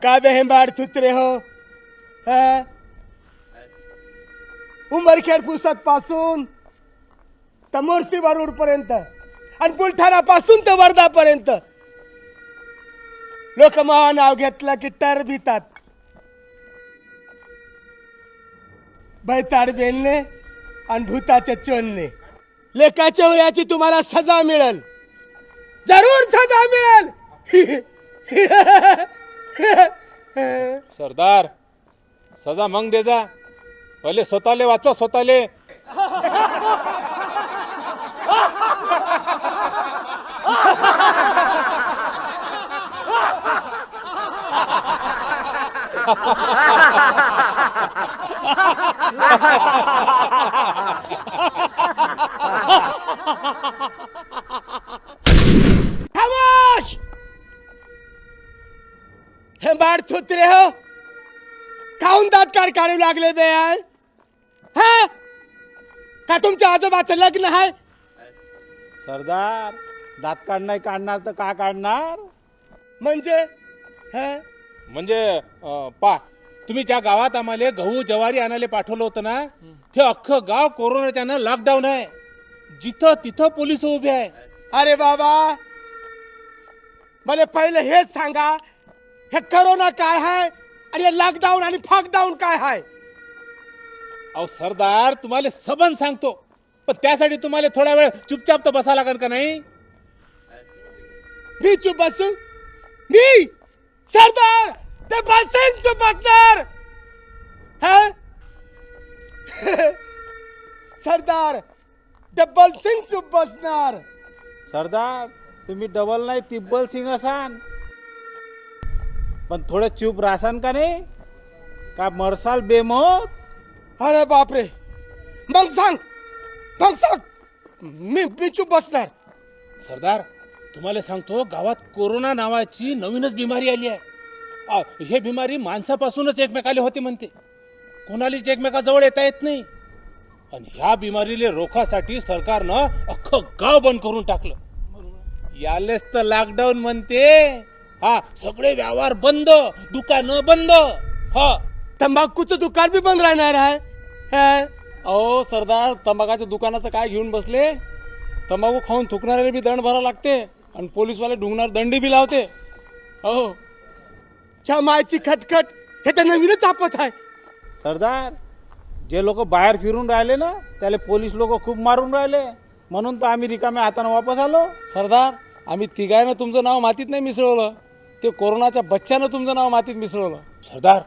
का बेहेंबाड थुत्रे हो. उंबरखेड पुसद पासून तर मूर्ती वरुड पर्यंत आणि बुलढाणा पासून तर वर्धा पर्यंत लोक महा नाव घेतलं की टर भीतात. बैताड बेलणे आणि भूताचे चोलणे. लेकाच्या वयाची तुम्हाला सजा मिळेल, जरूर सजा मिळेल. सरदार, सजा मग दे जा, पहिले स्वतःले वाचवा स्वतःले. खामोश. हे बाळ थुत्रे हो, खाऊन दात कार काढू लागले बे. हा का तुमच्या आजोबाचं लग्न आहे? सरदार, दात काढणार काढणार तर का काढणार? म्हणजे म्हणजे पा तुम्ही ज्या गावात आम्हाला गहू ज्वारी आणायला पाठवलं होतं ना, ते अख्खं गाव कोरोनाच्यानं लॉकडाऊन आहे. जिथं तिथं पोलिस उभे आहे. अरे बाबा, मला पहिलं हेच सांगा, हे करोना काय आहे आणि हे लॉकडाऊन आणि फॉकडाऊन काय आहे? अहो सरदार, तुम्हाला सबन सांगतो, पण त्यासाठी तुम्हाला थोडा वेळ चुपचाप तर बसा लागेल का नाही? मी चुप बसू? मी सरदार ते बसेन चुप बसणार. सरदार डबल सिंग चुप बसणार. सरदार, तुम्ही डबल नाही तिब्बल सिंग असान, पण थोडं चूप राहसान का नाही? का मरसाल बेमोत? अरे बापरे, मग सांग. मी चुप बसणार. सरदार, तुम्हाला सांगतो, गावात कोरोना नावाची नवीनच बिमारी आली आहे. हे बिमारी माणसापासूनच एकमेकाला होते म्हणते, कोणालाच एकमेकाजवळ येता येत नाही. आणि ह्या बिमारीला रोखासाठी सरकारनं अख्खं गाव बंद करून टाकलं. यालेच तर लॉकडाऊन म्हणते. हा, सगळे व्यवहार बंद, दुकानं बंद. हा, तंबाखूचं दुकान बी बंद राहणार आहे. अहो सरदार, तंबाखाच्या दुकानाचं काय घेऊन बसले? तंबाखू खाऊन थुकणारे बी दंड भरावा लागते आणि पोलीसवाले ढुंगणार दंडी बी लावते. हो, च्या मायची खटखट, हे तर नवीनच आपत आहे. सरदार, जे लोक बाहेर फिरून राहिले ना, त्याला पोलीस लोक खूप मारून राहिले, म्हणून तर आम्ही रिकाम्या हाताने वापस आलो. सरदार, आम्ही तिघांना तुमचं नाव मातीत नाही मिसळवलं, ते कोरोनाच्या बच्च्यानं तुमचं नाव मातीत मिसळवलं. सरदार,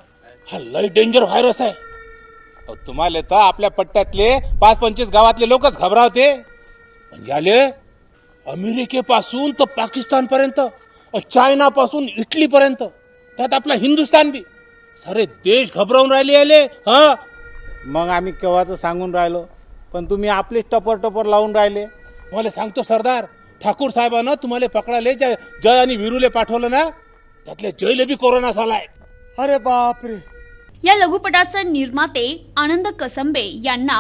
हा लय डेंजर व्हायरस आहे. अहो, तुम्हाला तर आपल्या पट्ट्यातले 5-25 गावातले लोकच घबरावते, पण याले अमेरिकेपासून तर पाकिस्तान पर्यंत, चायना पासून इटली पर्यंत, त्यात आपला हिंदुस्तान बी, सारे देश घबरावून राहिले याले. हा, मग आम्ही केव्हाच सांगून राहिलो, पण तुम्ही आपलीच टपर लावून राहिले. मला सांगतो सरदार, ठाकूर साहेबांना तुम्हाला पकडायला जय आणि वीरूले पाठवलं ना, त्यातले जयले बी कोरोना झालाय. अरे बापरे. या लघुपटाचे निर्माते आनंद कसंबे यांना